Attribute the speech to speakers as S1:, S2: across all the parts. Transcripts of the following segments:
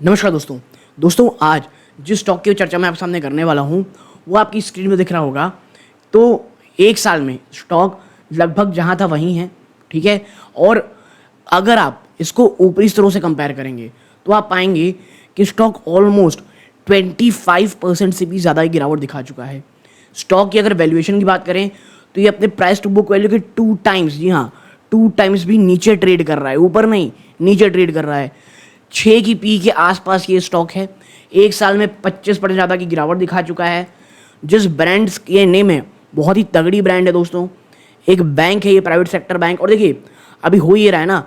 S1: नमस्कार दोस्तों आज जिस स्टॉक की चर्चा मैं आपके सामने करने वाला हूँ वो आपकी स्क्रीन में दिख रहा होगा। तो एक साल में स्टॉक लगभग जहाँ था वहीं है, ठीक है। और अगर आप इसको ऊपरी स्तरों से कंपेयर करेंगे तो आप पाएंगे कि स्टॉक ऑलमोस्ट 25% से भी ज़्यादा गिरावट दिखा चुका है। स्टॉक की अगर वैल्यूएशन की बात करें तो ये अपने प्राइस टू बुक वैल्यू के 2 टाइम्स, जी हाँ 2 टाइम्स भी नीचे ट्रेड कर रहा है, ऊपर नहीं नीचे ट्रेड कर रहा है। 6 की पी के आसपास ये स्टॉक है। एक साल में 25% ज़्यादा की गिरावट दिखा चुका है। जिस ब्रांड्स के नेम है बहुत ही तगड़ी ब्रांड है दोस्तों। एक बैंक है ये, प्राइवेट सेक्टर बैंक। और देखिए अभी हो ये रहा है ना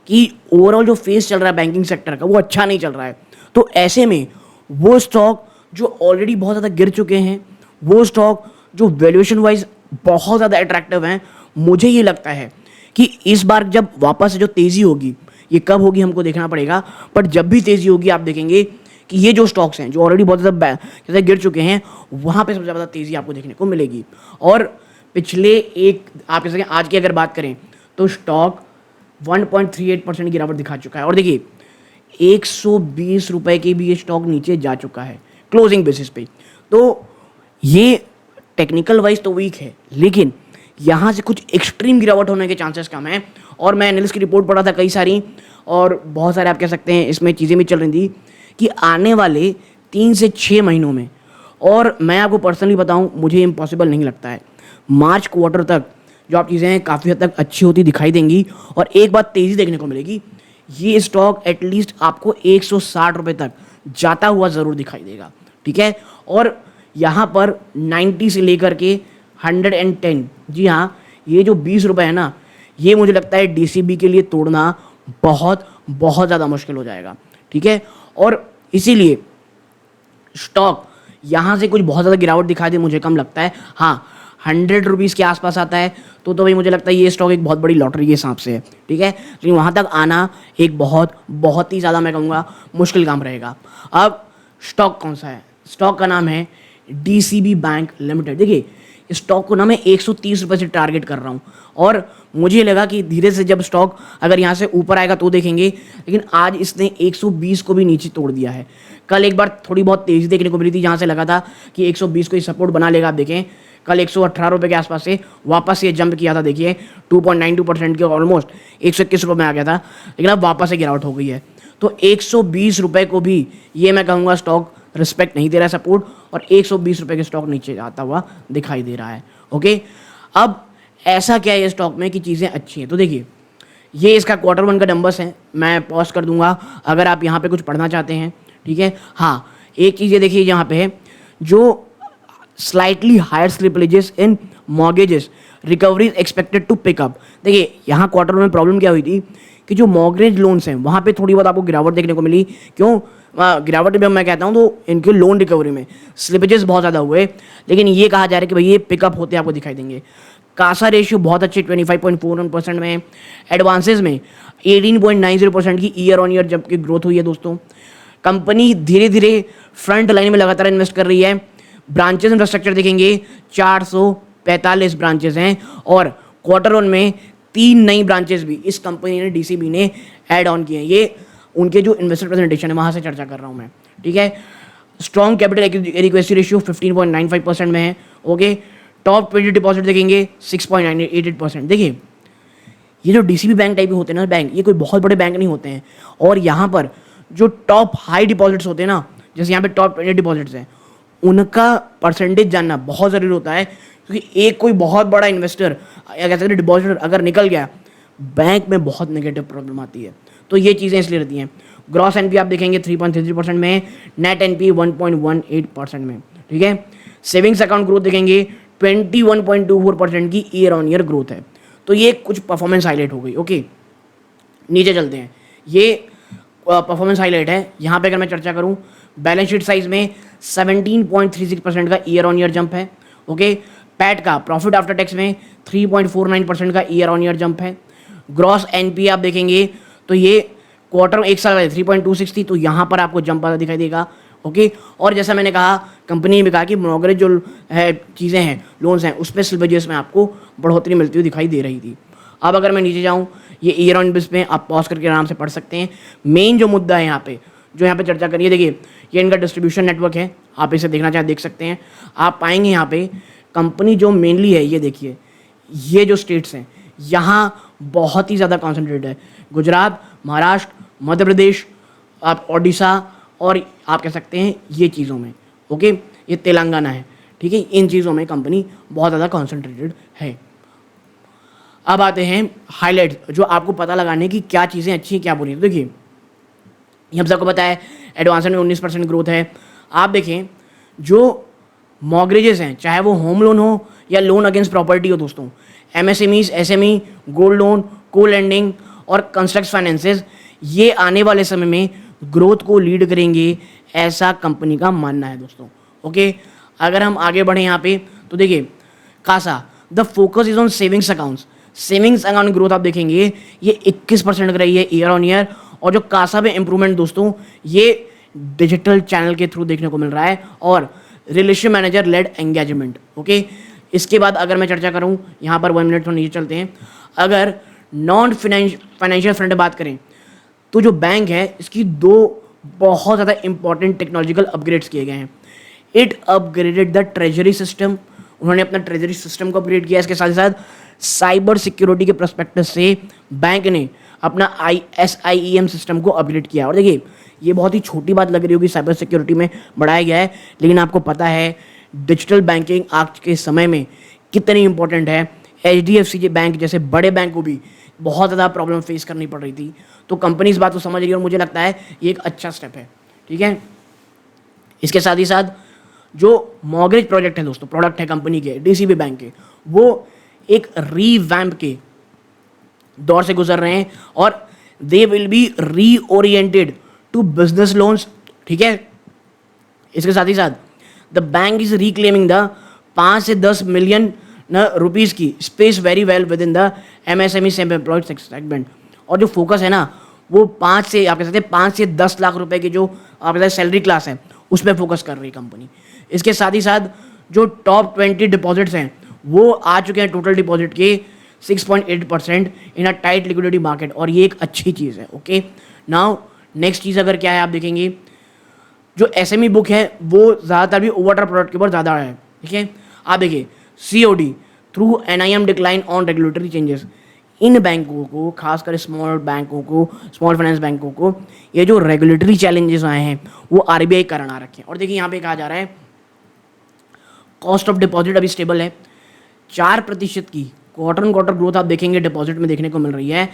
S1: कि ओवरऑल जो फेस चल रहा है बैंकिंग सेक्टर का वो अच्छा नहीं चल रहा है। तो ऐसे में वो स्टॉक जो ऑलरेडी बहुत ज़्यादा गिर चुके हैं, वो स्टॉक जो वैल्यूएशन वाइज बहुत ज़्यादा अट्रैक्टिव हैं, मुझे ये लगता है कि इस बार जब वापस से जो तेज़ी होगी, ये कब होगी हमको देखना पड़ेगा, बट जब भी तेज़ी होगी आप देखेंगे कि ये जो स्टॉक्स हैं जो ऑलरेडी बहुत ज़्यादा गिर चुके हैं वहाँ पे सबसे ज़्यादा तेज़ी आपको देखने को मिलेगी। और पिछले एक आप जैसे आज की अगर बात करें तो स्टॉक 1.38% गिरावट दिखा चुका है। और देखिए 120 रुपए के भी ये स्टॉक नीचे जा चुका है क्लोजिंग बेसिस पे। तो ये टेक्निकल वाइज तो वीक है, लेकिन यहाँ से कुछ एक्सट्रीम गिरावट होने के चांसेस कम हैं। और मैं एनालिस्ट की रिपोर्ट पढ़ा था कई सारी, और बहुत सारे आप कह सकते हैं इसमें चीज़ें भी चल रही थी कि आने वाले 3 से 6 महीनों में, और मैं आपको पर्सनली बताऊं मुझे इम्पॉसिबल नहीं लगता है, मार्च क्वार्टर तक जो आप चीज़ें हैं काफ़ी हद तक अच्छी होती दिखाई देंगी और एक बात तेज़ी देखने को मिलेगी। ये स्टॉक एटलीस्ट आपको 160 रुपये तक जाता हुआ ज़रूर दिखाई देगा, ठीक है। और यहाँ पर 90 से लेकर के 110, जी हाँ ये जो 20 रुपये है ना, ये मुझे लगता है डीसीबी के लिए तोड़ना बहुत बहुत ज़्यादा मुश्किल हो जाएगा, ठीक है। और इसीलिए स्टॉक यहाँ से कुछ बहुत ज़्यादा गिरावट दिखा दे मुझे कम लगता है। हाँ 100 रुपीज़ के आसपास आता है तो भाई मुझे लगता है ये स्टॉक एक बहुत बड़ी लॉटरी के हिसाब से है, ठीक है। लेकिन वहाँ तक आना एक बहुत ही ज़्यादा मैं कहूँगा मुश्किल काम रहेगा। अब स्टॉक कौन सा है? स्टॉक का नाम है डीसीबी बैंक लिमिटेड। देखिए इस स्टॉक को ना मैं 130 रुपये से टारगेट कर रहा हूँ, और मुझे लगा कि धीरे से जब स्टॉक अगर यहाँ से ऊपर आएगा तो देखेंगे, लेकिन आज इसने 120 को भी नीचे तोड़ दिया है। कल एक बार थोड़ी बहुत तेज़ी देखने को मिली थी जहाँ से लगा था कि 120 को ही सपोर्ट बना लेगा। आप देखें कल 118 रुपये के आसपास से वापस ये जंप किया था, देखिए 2.92% के ऑलमोस्ट 121 रुपये में आ गया था, लेकिन अब वापस से गिरावट हो गई है। तो 120 रुपये को भी ये मैं कहूँगा स्टॉक रिस्पेक्ट नहीं दे रहा है सपोर्ट, और 120 रुपये के स्टॉक नीचे जाता हुआ दिखाई दे रहा है। ओके, अब ऐसा क्या है ये स्टॉक में कि चीज़ें अच्छी हैं? तो देखिए ये इसका क्वार्टर 1 का नंबर्स हैं, मैं पॉज कर दूंगा अगर आप यहाँ पे कुछ पढ़ना चाहते हैं, ठीक है। हाँ एक चीज़ ये देखिए यहाँ पे है जो slightly higher slippages in mortgages, recovery expected to pick up. देखिए यहाँ क्वार्टर में प्रॉब्लम क्या हुई थी कि जो मॉर्गेज लोन्स हैं वहाँ पे थोड़ी बहुत आपको गिरावट देखने को मिली। क्यों गिरावट में मैं कहता हूँ तो इनके लोन रिकवरी में स्लिपेजेस बहुत ज़्यादा हुए, लेकिन ये कहा जा रहा है कि भाई ये पिकअप होते आपको दिखाई देंगे। कासा रेशियो बहुत अच्छे 25.41% में, एडवांसेस में 18.90% की ईयर ऑन ईयर जब की ग्रोथ हुई है दोस्तों। कंपनी धीरे धीरे फ्रंट लाइन में लगातार इन्वेस्ट कर रही है। ब्रांचेस इंफ्रास्ट्रक्चर देखेंगे 445 ब्रांचेस हैं, और क्वार्टर 1 में 3 नई ब्रांचेस भी इस कंपनी ने डीसीबी ने ऐड ऑन किए हैं। ये उनके जो इन्वेस्टर प्रेजेंटेशन है वहाँ से चर्चा कर रहा हूँ मैं, ठीक है। स्ट्रॉन्ग कैपिटल एडिक्वेसी रेशियो 15.95% में है। ओके, टॉप 20 डिपॉजिट देखेंगे 6.88%। देखिए ये जो डीसीबी बैंक टाइप के होते हैं ना बैंक, ये कोई बहुत बड़े बैंक नहीं होते हैं, और यहाँ पर जो टॉप हाई डिपॉजिट्स होते हैं ना, जैसे यहाँ पे टॉप 20 डिपॉजिट्स हैं, उनका परसेंटेज जानना बहुत ज़रूरी होता है। क्योंकि एक कोई बहुत बड़ा इन्वेस्टर या कह सकते हैं डिपॉजिटर अगर निकल गया, बैंक में बहुत नेगेटिव प्रॉब्लम आती है। तो ये चीज़ें इसलिए रहती हैं। ग्रॉस एनपी आप देखेंगे 3.33% में, नेट एनपी 1.18% में, ठीक है। सेविंग्स अकाउंट ग्रोथ देखेंगे 21.24% की ईयर ऑन ईयर ग्रोथ है। तो ये कुछ परफॉर्मेंस हाईलाइट हो गई। ओके, नीचे चलते हैं। ये परफॉर्मेंस हाईलाइट है। यहाँ पे अगर मैं चर्चा करूँ, बैलेंस शीट साइज में 17.36% का ईयर ऑन ईयर जंप है। ओके, पैट का प्रॉफिट आफ्टर टैक्स में 3.49% का ईयर ऑन ईयर जंप है। ग्रॉस एनपी आप देखेंगे तो ये क्वार्टर में एक साल पहले 3.26 थी, तो यहाँ पर आपको जंप आता दिखाई देगा। ओके, और जैसा मैंने कहा कंपनी ने भी कहा कि मॉर्गेज जो है चीज़ें हैं लोन्स हैं उस पर स्लिपेजेस में आपको बढ़ोतरी मिलती हुई दिखाई दे रही थी। अब अगर मैं नीचे जाऊँ, ये ईयर ऑन बेस में आप पॉज करके आराम से पढ़ सकते हैं। मेन जो मुद्दा है यहाँ पे जो यहाँ पे चर्चा करिए, देखिए ये इनका डिस्ट्रीब्यूशन नेटवर्क है, आप इसे देखना चाहें देख सकते हैं। आप पाएंगे यहाँ पे कंपनी जो मेनली है, ये देखिए ये जो स्टेट्स हैं यहाँ बहुत ही ज़्यादा कॉन्सेंट्रेटेड है, गुजरात, महाराष्ट्र, मध्य प्रदेश, आप ओडिशा, और आप कह सकते हैं ये चीज़ों में, ओके, ये तेलंगाना है, ठीक है, इन चीज़ों में कंपनी बहुत ज़्यादा कॉन्सेंट्रेटेड है। अब आते हैं हाईलाइट, जो आपको पता लगाने की क्या चीज़ें अच्छी हैं क्या बुरी हैं। तो देखिए ये हम सबको पता है एडवांसमेंट में 19% ग्रोथ है। आप देखें जो मॉर्गेजेस हैं, चाहे वो होम लोन हो या लोन अगेंस्ट प्रॉपर्टी हो दोस्तों, एमएसएमईज, एसएमई, गोल्ड लोन, को लेंडिंग और कंस्ट्रक्ट फाइनेंसेस, ये आने वाले समय में ग्रोथ को लीड करेंगे, ऐसा कंपनी का मानना है दोस्तों, ओके। अगर हम आगे बढ़ें यहाँ पे तो देखिए CASA, the focus is on savings accounts, savings account growth आप देखेंगे ये 21% कर रही है ईयर ऑन ईयर, और जो कासा में इंप्रूवमेंट दोस्तों ये डिजिटल चैनल के थ्रू देखने को मिल रहा है, और relation manager led engagement, okay. इसके बाद अगर मैं चर्चा करूं यहाँ पर 1 मिनट तो नीचे चलते हैं, अगर नॉन फाइनेंशियल फ्रंट बात करें तो जो बैंक है इसकी 2 बहुत ज़्यादा इंपॉर्टेंट टेक्नोलॉजिकल अपग्रेड्स किए गए हैं। It upgraded the treasury system, उन्होंने अपना ट्रेजरी सिस्टम को अपग्रेड किया। इसके साथ ही साथ साइबर सिक्योरिटी के पर्सपेक्टिव से बैंक ने अपना SIEM सिस्टम को अपग्रेड किया। और देखिए ये बहुत ही छोटी बात लग रही होगी, साइबर सिक्योरिटी में बढ़ाया गया है, लेकिन आपको पता है डिजिटल बैंकिंग आज के समय में कितनी इंपॉर्टेंट है। HDFC बैंक जैसे बड़े बैंक को भी बहुत ज़्यादा प्रॉब्लम फेस करनी पड़ रही थी, तो कंपनी इस बात को समझ रही है और मुझे लगता है ये एक अच्छा स्टेप है, ठीक है। इसके साथ ही साथ जो मॉर्गेज प्रोजेक्ट है दोस्तों, प्रोडक्ट है कंपनी के DCB बैंक के, वो एक रीवैम्प के दौर से गुजर रहे हैं और they will be reoriented to business loans, ठीक है। इसके साथ ही साथ the bank is reclaiming the 5 से 10 मिलियन रुपीज़ की space very well within the MSME self employed segment, और जो फोकस है ना वो 5 से आप कह सकते हैं 5 से 10 लाख रुपए की जो आप सैलरी क्लास है उस पर फोकस कर रही है कंपनी। इसके साथ ही साथ जो टॉप 20 डिपॉजिट्स हैं वो आ चुके हैं टोटल डिपॉजिट के 6.8% इन अ टाइट लिक्विडिटी मार्केट, और ये एक अच्छी चीज़ है, ओके। नाउ नेक्स्ट चीज़ अगर क्या है आप देखेंगे, जो SME बुक है वो ज़्यादातर भी ओवरड्राफ्ट प्रोडक्ट के ऊपर ज़्यादा है, ठीक है। आप देखिए COD through NIM decline on regulatory changes, इन बैंकों को, खासकर स्मॉल बैंकों को, स्मॉल फाइनेंस बैंकों को ये जो रेगुलेटरी चैलेंजेस आए हैं वो RBI कारण आ रखे हैं। और देखिए यहाँ पे कहा जा रहा है कॉस्ट ऑफ डिपॉजिट अभी स्टेबल है, 4% की क्वार्टर ऑन क्वार्टर ग्रोथ आप देखेंगे डिपॉजिट में देखने को मिल रही है।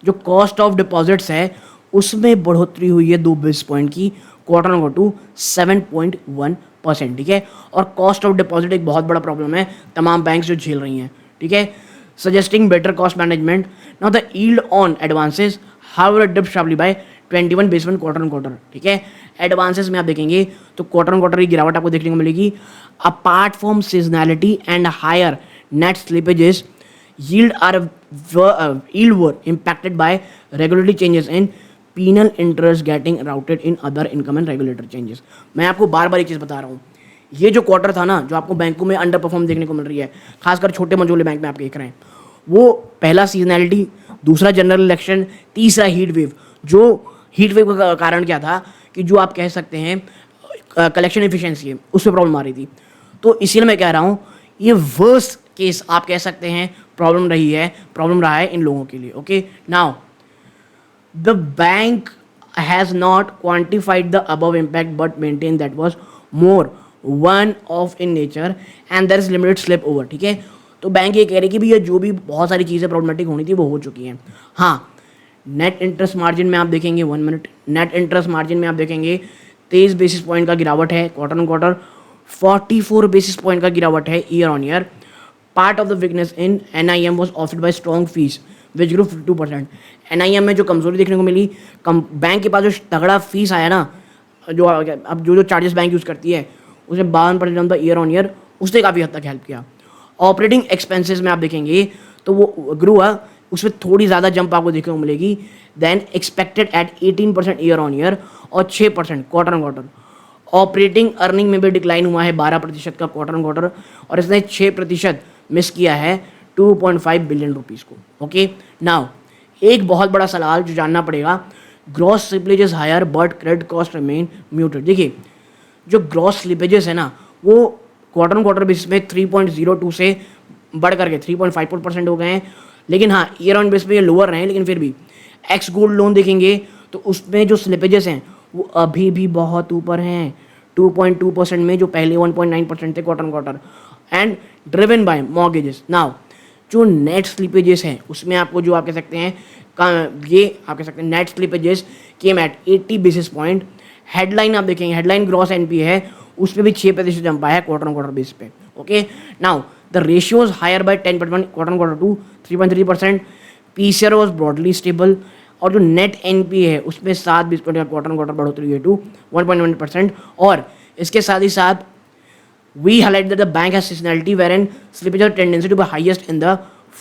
S1: जो कॉस्ट ऑफ डिपॉजिट्स है उसमें बढ़ोतरी हुई है 2 बेसिस पॉइंट की क्वार्टर ऑन क्वार्टर 7.1%, ठीक है। और कॉस्ट ऑफ डिपॉजिट एक बहुत बड़ा प्रॉब्लम है तमाम बैंक्स जो झेल रही हैं, ठीक है। Suggesting better cost management, now the yield on advances however dipped sharply by 21 basis point quarter on quarter, ठीक है। एडवांसेस में आप देखेंगे तो क्वार्टर ऑन क्वार्टर की गिरावट आपको देखने को मिलेगी। Apart from seasonality and higher net slippages, yield were impacted by regulatory changes in penal interest getting routed in other income and regulatory changes। मैं आपको बार बार एक चीज़ बता रहा हूँ, ये जो क्वार्टर था ना जो आपको बैंकों में अंडर परफॉर्म देखने को मिल रही है, खासकर छोटे मंझोले बैंक में आप देख रहे हैं, वो पहला सीजनैलिटी, दूसरा जनरल इलेक्शन, तीसरा हीट वेव। जो हीट वेव का कारण क्या था कि जो आप कह सकते हैं कलेक्शन एफिशिएंसी है उस पर प्रॉब्लम आ रही थी। तो इसीलिए मैं कह रहा हूँ ये वर्स्ट केस आप कह सकते हैं प्रॉब्लम रहा है इन लोगों के लिए, okay. Now the bank has not quantified the above impact but maintain that was more one off in nature and there is limited slip over, ठीक है। तो बैंक ये कह रही कि भैया जो भी बहुत सारी चीज़ें प्रॉब्लमेटिक होनी थी वो हो चुकी हैं। हाँ, नेट इंटरेस्ट मार्जिन में आप देखेंगे 1 मिनट, नेट इंटरेस्ट मार्जिन में आप देखेंगे 23 बेसिस पॉइंट का गिरावट है quarter on quarter, 44 basis point का गिरावट है year on year. Part of the weakness in NIM was offered by strong fees which grow 52%। NIM में जो कमजोरी देखने को मिली, बैंक के पास जो तगड़ा फीस आया ना, जो अब जो चार्जेस बैंक यूज़ करती है उसमें 52% ईयर ऑन ईयर, उसने काफ़ी हद तक हेल्प किया। ऑपरेटिंग एक्सपेंसेस में आप देखेंगे तो वो ग्रो हुआ, उसमें थोड़ी ज़्यादा जंप आपको देखने को मिलेगी then expected at 18% year on year और 6% quarter on quarter. Operating earning में भी डिक्लाइन हुआ है 12% का क्वार्टर ऑन क्वार्टर, और इसने 6% मिस किया है 2.5 बिलियन रुपीज़ को, ओके। नाउ एक बहुत बड़ा सवाल जो जानना पड़ेगा, gross slippages higher but credit cost remain muted. देखिए जो ग्रॉस स्लिपेजेस है ना वो क्वार्टर ऑन क्वार्टर बेसिस में 3.02 से बढ़ करके 3.54% हो गए हैं, लेकिन हाँ ईयर ऑन बेस पे ये लोअर रहे हैं, लेकिन फिर भी एक्स गोल्ड लोन देखेंगे तो उसमें जो स्लिपेजेस हैं वो अभी भी बहुत ऊपर हैं 2.2% में, जो पहले 1.9% थे quarter on quarter, and driven by mortgages. Now जो नेट स्लिपेजेस हैं उसमें आपको जो आप कह सकते हैं ये आप कह सकते हैं net slippages came at 80 basis point. Headline आप देखेंगे, हेडलाइन ग्रॉस एनपी है उसमें भी 6% जंप आया है क्वार्टर ऑन क्वार्टर बेस पे। Okay, now the ratios higher by 10% quarter on quarter to 3.3%। PCR was broadly stable, और जो नेट एनपी है उसमें 7 बेस पॉइंट का क्वार्टर ऑन क्वार्टर बढ़ोतरी हुई टू 1.1%। और इसके साथ ही साथ we highlight that the bank has seasonality wherein slippage are tendency to be highest in the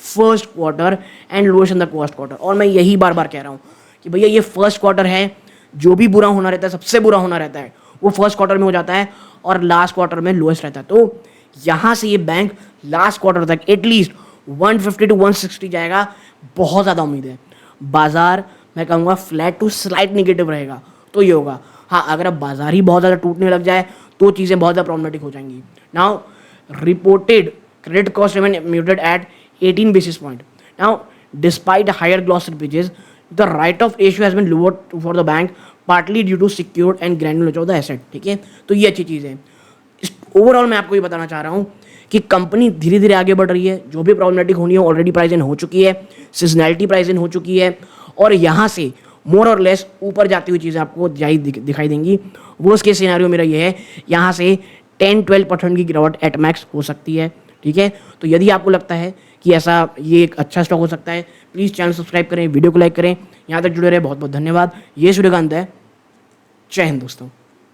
S1: first quarter and lowest in the last quarter। और मैं यही बार बार कह रहा हूँ कि भैया ये फर्स्ट क्वार्टर है, जो भी बुरा होना रहता है, सबसे बुरा होना रहता है वो फर्स्ट क्वार्टर में हो जाता है और लास्ट क्वार्टर में लोएस्ट रहता है। तो यहाँ से ये बैंक लास्ट क्वार्टर तक एटलीस्ट 150 to 160 जाएगा, बहुत ज़्यादा उम्मीद है। बाजार मैं कहूँगा फ्लैट टू स्लाइट निगेटिव रहेगा, तो ये होगा। हाँ, अगर अब बाजार ही बहुत ज़्यादा टूटने लग जाए तो चीज़ें बहुत ज़्यादा प्रॉब्लमेटिक हो जाएंगी। Now reported credit cost remain muted at 18 basis point. Now despite higher gross slippages the write off ratio has been lower for the bank partly due to secured and granular of the asset. ठीक है, तो ये अच्छी चीज़ है। Overall मैं आपको ये बताना चाह रहा हूँ कि कंपनी धीरे धीरे आगे बढ़ रही है, जो भी प्रॉब्लमेटिक होनी है ऑलरेडी प्राइस इन हो चुकी है, सीजनैलिटी प्राइस इन हो चुकी है, और यहाँ से मोर और लेस ऊपर जाती हुई चीज़ें आपको दिखाई देंगी। वो उसके सिनेरियो मेरा ये है, यहाँ से 10-12% की गिरावट एट मैक्स हो सकती है। ठीक है, तो यदि आपको लगता है कि ऐसा ये एक अच्छा स्टॉक हो सकता है, प्लीज़ चैनल सब्सक्राइब करें, वीडियो को लाइक करें। यहाँ तक जुड़े रहे बहुत बहुत धन्यवाद। ये सूर्यकांत है। जय हिंद दोस्तों।